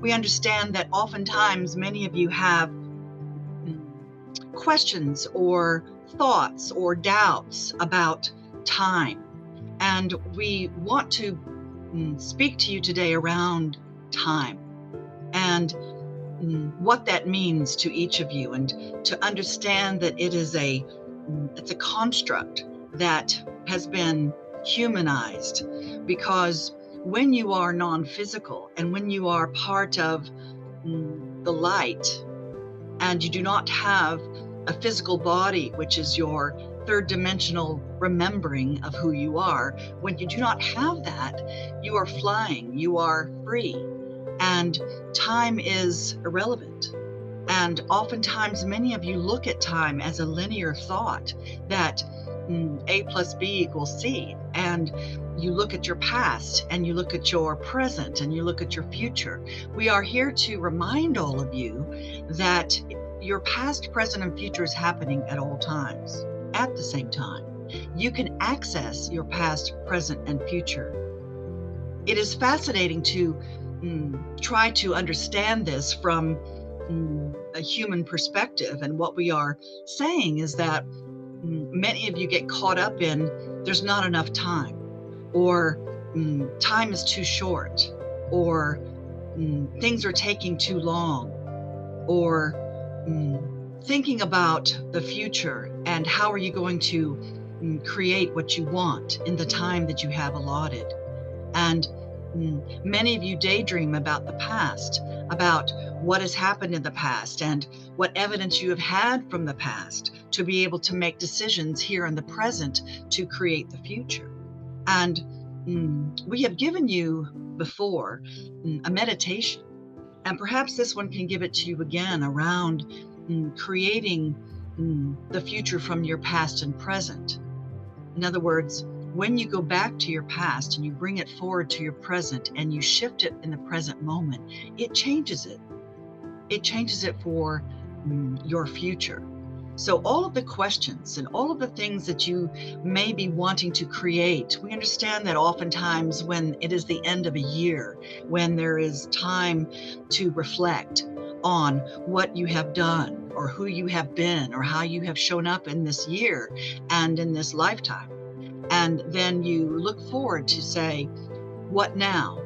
We understand that oftentimes many of you have questions or thoughts or doubts about time. And we want to speak to you today around time and what that means to each of you, and to understand that it's a construct that has been humanized, because when you are non-physical and when you are part of the light and you do not have a physical body, which is your third dimensional remembering of who you are, when you do not have that, you are flying, you are free, and time is irrelevant. And oftentimes, many of you look at time as a linear thought, that A plus B equals C. And you look at your past, and you look at your present, and you look at your future. We are here to remind all of you that your past, present, and future is happening at all times, at the same time. You can access your past, present, and future. It is fascinating to try to understand this from a human perspective. And what we are saying is that many of you get caught up in there's not enough time, or time is too short, or things are taking too long, or thinking about the future and how are you going to create what you want in the time that you have allotted. And many of you daydream about the past, about what has happened in the past and what evidence you have had from the past to be able to make decisions here in the present to create the future. And we have given you before a meditation, and perhaps this one can give it to you again around creating the future from your past and present. In other words, when you go back to your past and you bring it forward to your present and you shift it in the present moment, it changes it. It changes it for your future. So all of the questions and all of the things that you may be wanting to create, we understand that oftentimes when it is the end of a year, when there is time to reflect on what you have done or who you have been or how you have shown up in this year and in this lifetime, and then you look forward to say, what now?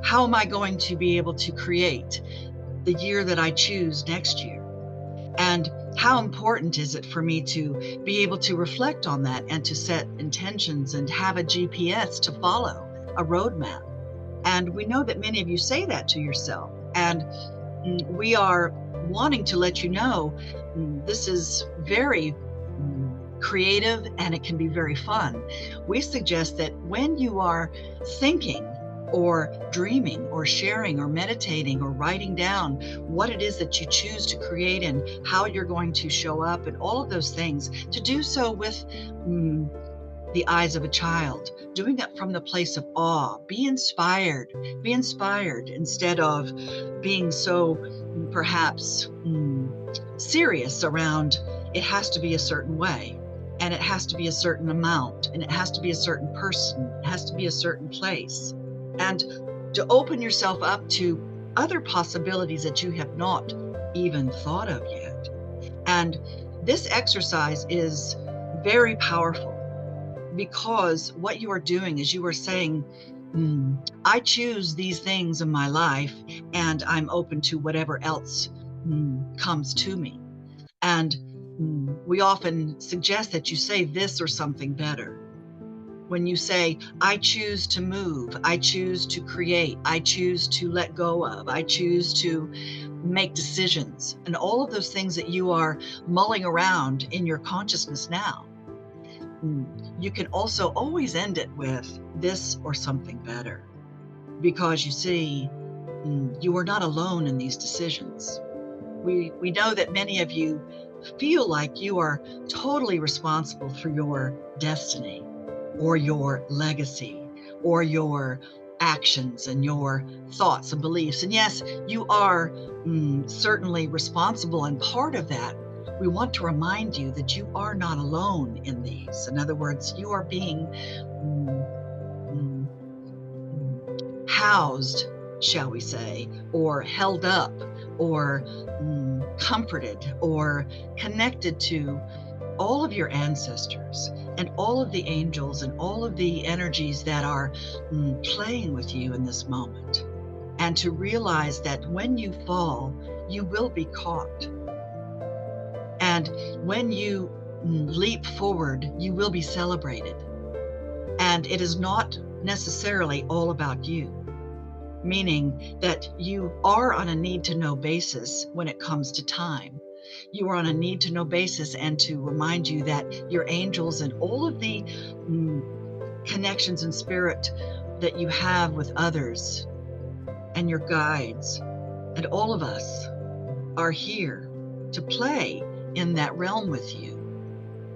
How am I going to be able to create the year that I choose next year? And how important is it for me to be able to reflect on that and to set intentions and have a GPS to follow, a roadmap? And we know that many of you say that to yourself. And we are wanting to let you know this is very creative and it can be very fun. We suggest that when you are thinking or dreaming or sharing or meditating or writing down what it is that you choose to create and how you're going to show up and all of those things, to do so with the eyes of a child, doing it from the place of awe. Be inspired instead of being so perhaps serious around it has to be a certain way. And it has to be a certain amount, and it has to be a certain person, it has to be a certain place. And to open yourself up to other possibilities that you have not even thought of yet. And this exercise is very powerful, because what you are doing is you are saying, I choose these things in my life, and I'm open to whatever else comes to me. And we often suggest that you say this or something better. When you say, I choose to move, I choose to create, I choose to let go of, I choose to make decisions, and all of those things that you are mulling around in your consciousness now, you can also always end it with this or something better. Because you see, you are not alone in these decisions. We know that many of you feel like you are totally responsible for your destiny or your legacy or your actions and your thoughts and beliefs. And yes, you are certainly responsible and part of that. We want to remind you that you are not alone in these. In other words, you are being housed shall we say, or held up, or comforted, or connected to all of your ancestors and all of the angels and all of the energies that are playing with you in this moment. And to realize that when you fall, you will be caught. And when you leap forward, you will be celebrated. And it is not necessarily all about you, meaning that you are on a need-to-know basis when it comes to time. You are on a need-to-know basis, and to remind you that your angels and all of the connections in spirit that you have with others and your guides and all of us are here to play in that realm with you.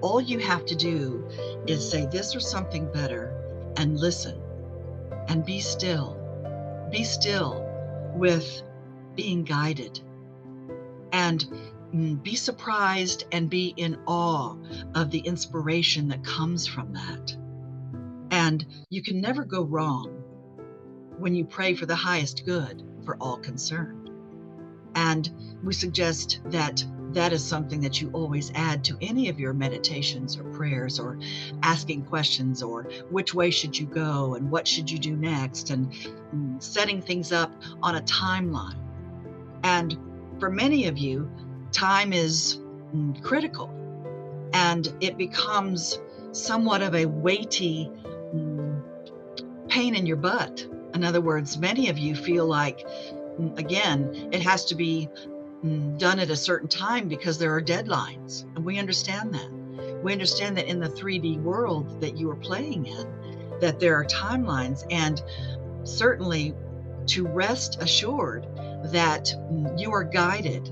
All you have to do is say this or something better and listen and be still. Be still with being guided, and be surprised and be in awe of the inspiration that comes from that. And you can never go wrong when you pray for the highest good for all concerned. And we suggest that that is something that you always add to any of your meditations or prayers, or asking questions, or which way should you go and what should you do next, and setting things up on a timeline. And for many of you, time is critical, and it becomes somewhat of a weighty pain in your butt. In other words, many of you feel like, again, it has to be done at a certain time because there are deadlines. And we understand that. We understand that in the 3D world that you are playing in, that there are timelines, and certainly to rest assured that you are guided.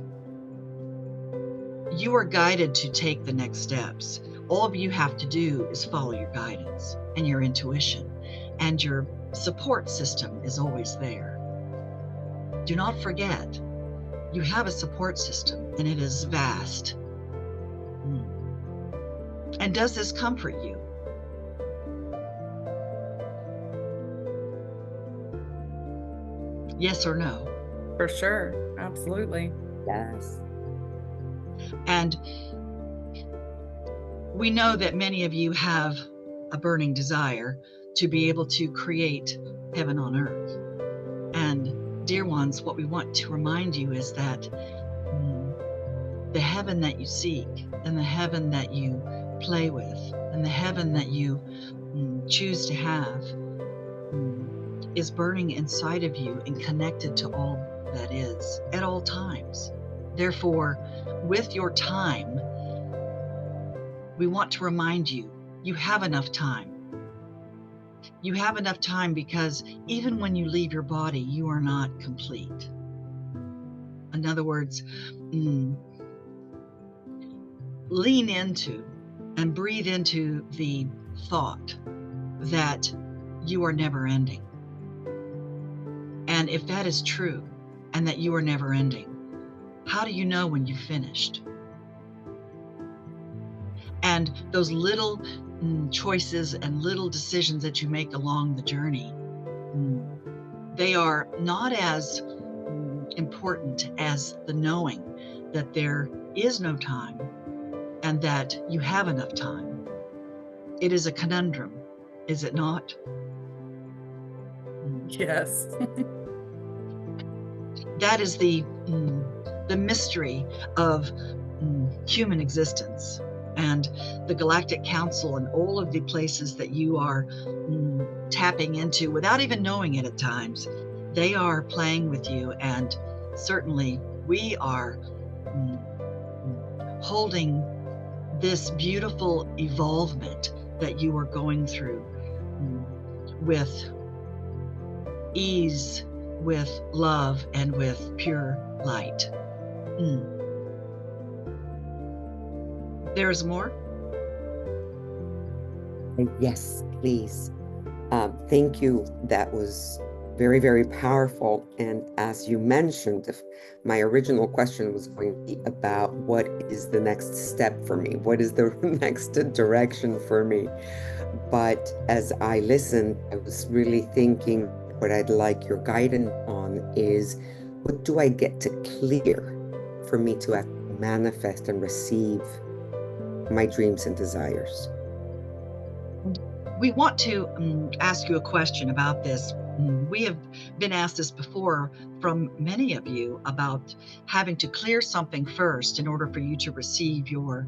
You are guided to take the next steps. All of you have to do is follow your guidance and your intuition, and your support system is always there. Do not forget, you have a support system, and it is vast. And does this comfort you? Yes or no? For sure. Absolutely. Yes. And we know that many of you have a burning desire to be able to create heaven on earth. And dear ones, what we want to remind you is that the heaven that you seek, and the heaven that you play with, and the heaven that you choose to have is burning inside of you and connected to all that is at all times. Therefore, with your time, we want to remind you, you have enough time. You have enough time, because even when you leave your body, you are not complete. In other words, lean into and breathe into the thought that you are never ending. And if that is true, and that you are never ending, how do you know when you've finished? And those little choices and little decisions that you make along the journey, they are not as important as the knowing that there is no time and that you have enough time. It is a conundrum, is it not? Yes. That is the mystery of human existence, and the Galactic Council, and all of the places that you are tapping into without even knowing it at times. They are playing with you, and certainly we are holding this beautiful evolvement that you are going through with ease, with love, and with pure light. There's more? Yes, please. Thank you. That was very, very powerful. And as you mentioned, my original question was going to be about what is the next step for me? What is the next direction for me? But as I listened, I was really thinking what I'd like your guidance on is, what do I get to clear for me to actually manifest and receive my dreams and desires? We want to ask you a question about this. We have been asked this before from many of you about having to clear something first in order for you to receive your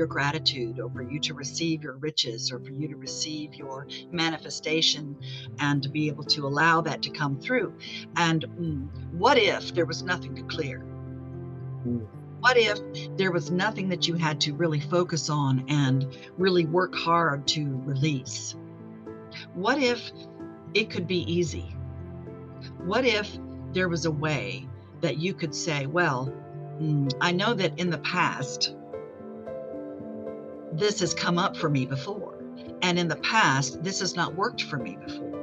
gratitude, or for you to receive your riches, or for you to receive your manifestation, and to be able to allow that to come through. And what if there was nothing to clear? What if there was nothing that you had to really focus on and really work hard to release? What if it could be easy? What if there was a way that you could say, well, I know that in the past, this has come up for me before. And in the past, this has not worked for me before.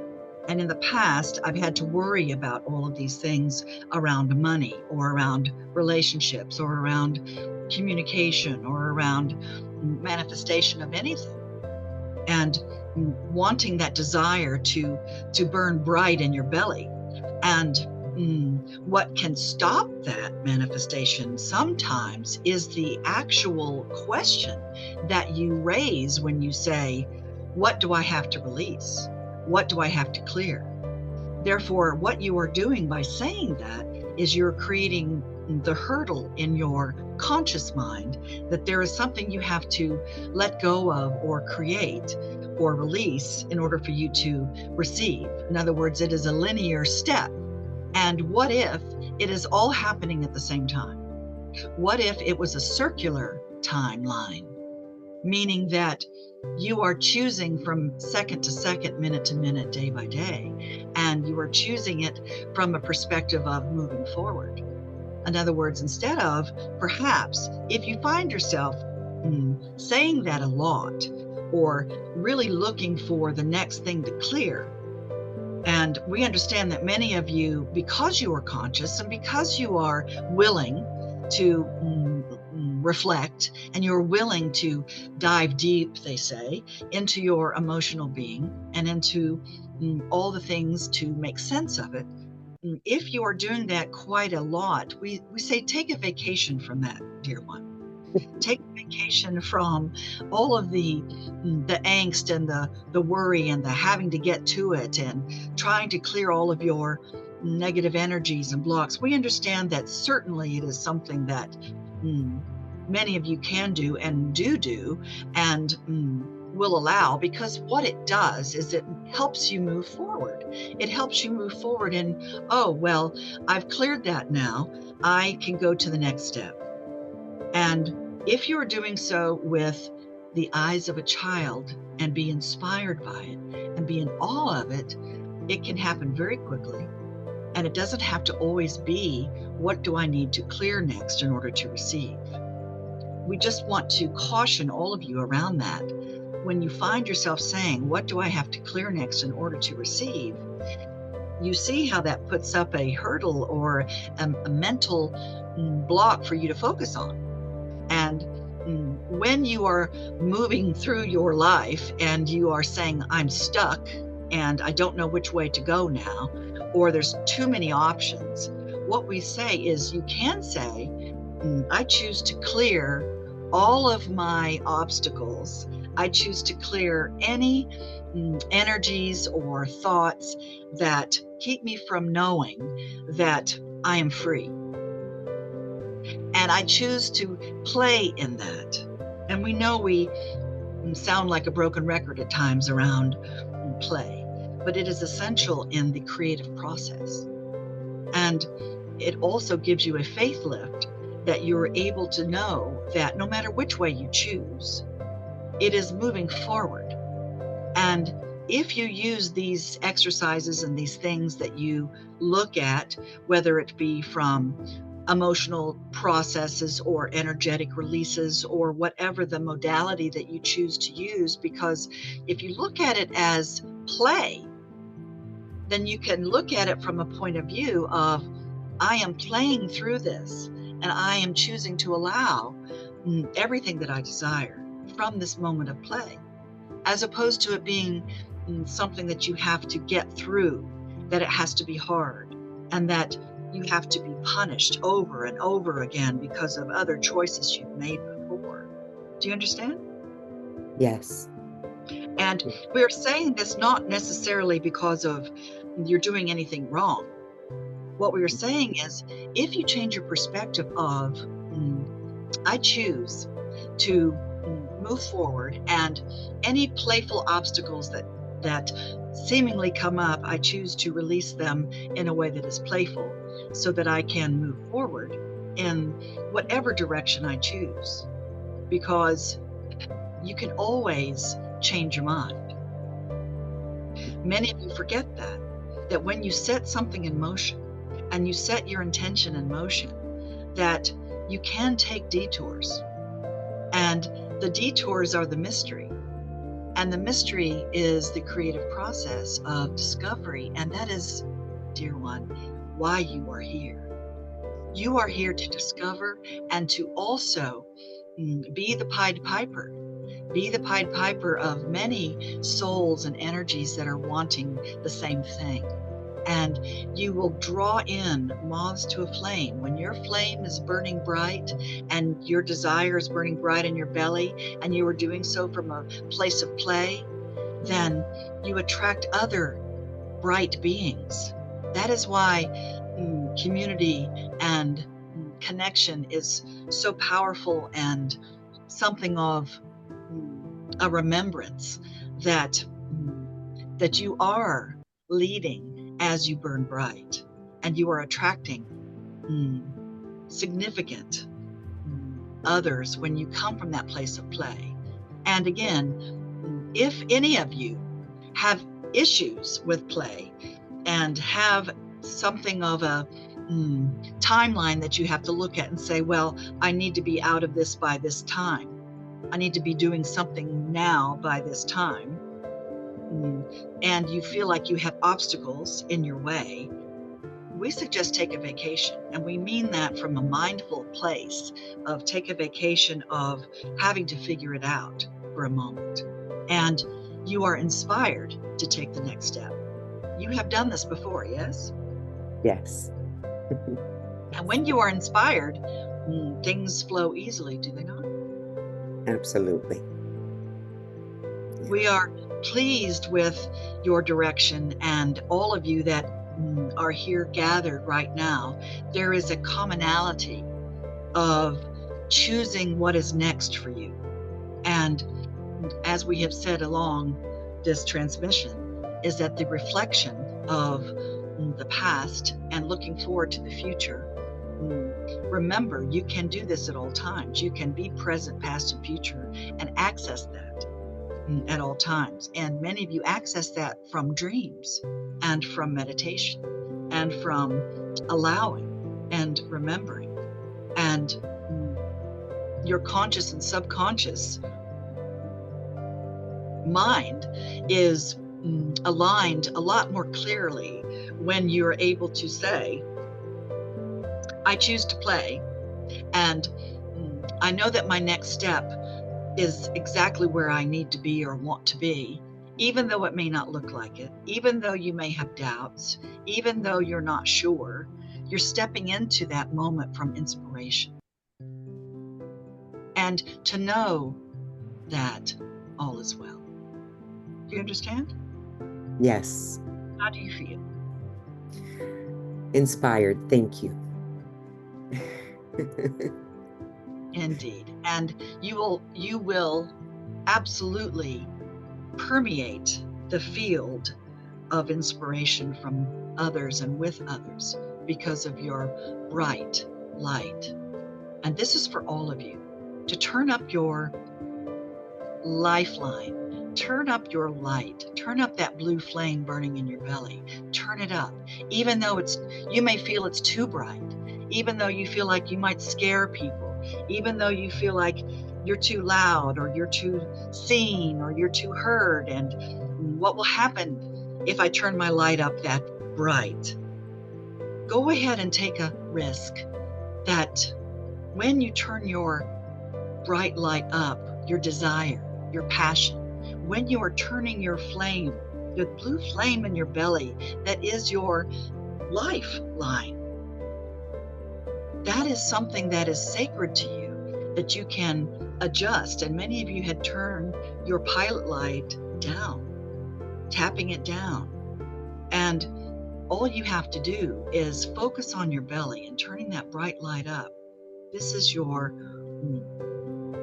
And in the past, I've had to worry about all of these things around money, or around relationships, or around communication, or around manifestation of anything. And wanting that desire to burn bright in your belly. And what can stop that manifestation sometimes is the actual question that you raise when you say, what do I have to release? What do I have to clear? Therefore, what you are doing by saying that is you're creating the hurdle in your conscious mind that there is something you have to let go of, or create, or release in order for you to receive. In other words, it is a linear step. And what if it is all happening at the same time? What if it was a circular timeline? Meaning that you are choosing from second to second, minute to minute, day by day, and you are choosing it from a perspective of moving forward. In other words, instead of, perhaps, if you find yourself saying that a lot, or really looking for the next thing to clear, and we understand that many of you, because you are conscious and because you are willing to reflect, and you're willing to dive deep, they say, into your emotional being and into all the things to make sense of it. If you are doing that quite a lot, we say take a vacation from that, dear one. Take a vacation from all of the angst and the worry and the having to get to it and trying to clear all of your negative energies and blocks. We understand that certainly it is something that many of you can do and do and will allow, because what it does is it helps you move forward. It helps you move forward in, oh, well, I've cleared that now. I can go to the next step. And if you're doing so with the eyes of a child and be inspired by it and be in awe of it, it can happen very quickly. And it doesn't have to always be, what do I need to clear next in order to receive? We just want to caution all of you around that. When you find yourself saying, what do I have to clear next in order to receive? You see how that puts up a hurdle or a mental block for you to focus on. And when you are moving through your life and you are saying, I'm stuck and I don't know which way to go now, or there's too many options, what we say is, you can say, I choose to clear all of my obstacles. I choose to clear any energies or thoughts that keep me from knowing that I am free. And I choose to play in that. And we know we sound like a broken record at times around play, but it is essential in the creative process. And it also gives you a faith lift that you're able to know that no matter which way you choose, it is moving forward. And if you use these exercises and these things that you look at, whether it be from emotional processes or energetic releases or whatever the modality that you choose to use, because if you look at it as play, then you can look at it from a point of view of, I am playing through this and I am choosing to allow everything that I desire from this moment of play, as opposed to it being something that you have to get through that it has to be hard, and that you have to be punished over and over again because of other choices you've made before. Do you understand? Yes. And we're saying this not necessarily because of you're doing anything wrong. What we are saying is, if you change your perspective of, I choose to move forward, and any playful obstacles that seemingly come up, I choose to release them in a way that is playful so that I can move forward in whatever direction I choose, because you can always change your mind. Many of you forget that when you set something in motion and you set your intention in motion, that you can take detours, and the detours are the mystery. And the mystery is the creative process of discovery. And that is, dear one, why you are here. You are here to discover and to also be the Pied Piper. Be the Pied Piper of many souls and energies that are wanting the same thing. And you will draw in moths to a flame. When your flame is burning bright and your desire is burning bright in your belly, and you are doing so from a place of play, then you attract other bright beings. That is why community and connection is so powerful, and something of a remembrance that you are leading as you burn bright, and you are attracting significant others when you come from that place of play. And again, if any of you have issues with play and have something of a timeline that you have to look at and say, well, I need to be out of this by this time. I need to be doing something now by this time. And you feel like you have obstacles in your way, we suggest take a vacation. And we mean that from a mindful place of take a vacation of having to figure it out for a moment. And you are inspired to take the next step. You have done this before, yes? Yes. And when you are inspired, things flow easily, do they not? Absolutely. We are pleased with your direction, and all of you that are here gathered right now. There is a commonality of choosing what is next for you. And as we have said along this transmission, is that the reflection of the past and looking forward to the future. Remember, you can do this at all times. You can be present, past, and future, and access that at all times. And many of you access that from dreams and from meditation and from allowing and remembering. And your conscious and subconscious mind is aligned a lot more clearly when you're able to say, I choose to play, and I know that my next step is exactly where I need to be or want to be, even though it may not look like it, even though you may have doubts, even though you're not sure. You're stepping into that moment from inspiration. And to know that all is well. Do you understand? Yes. How do you feel? Inspired. Thank you. Indeed. And you will absolutely permeate the field of inspiration from others and with others because of your bright light. And this is for all of you, to turn up your lifeline, turn up your light, turn up that blue flame burning in your belly, turn it up, even though you may feel it's too bright, even though you feel like you might scare people, even though you feel like you're too loud or you're too seen or you're too heard. And what will happen if I turn my light up that bright? Go ahead and take a risk that when you turn your bright light up, your desire, your passion, when you are turning your flame the blue flame in your belly that is your lifeline. That is something that is sacred to you, that you can adjust. And many of you had turned your pilot light down, tapping it down. And all you have to do is focus on your belly and turning that bright light up. This is your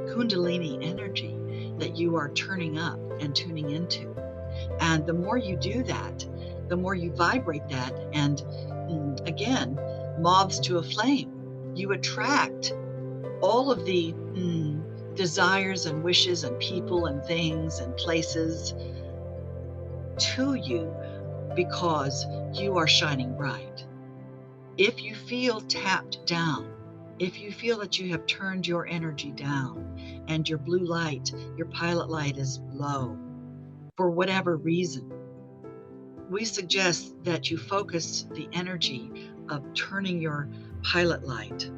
Kundalini energy that you are turning up and tuning into. And the more you do that, the more you vibrate that. And again, moths to a flame. You attract all of the desires and wishes and people and things and places to you because you are shining bright. If you feel tapped down, if you feel that you have turned your energy down and your blue light, your pilot light is low for whatever reason, we suggest that you focus the energy of turning your pilot light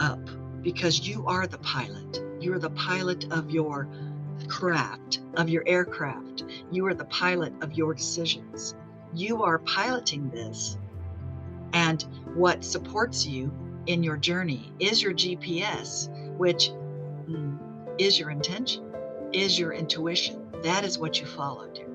up, because you are the pilot. You're the pilot of your craft, of your aircraft. You are the pilot of your decisions. You are piloting this, and what supports you in your journey is your GPS, which is your intention, is your intuition. That is what you follow, dear.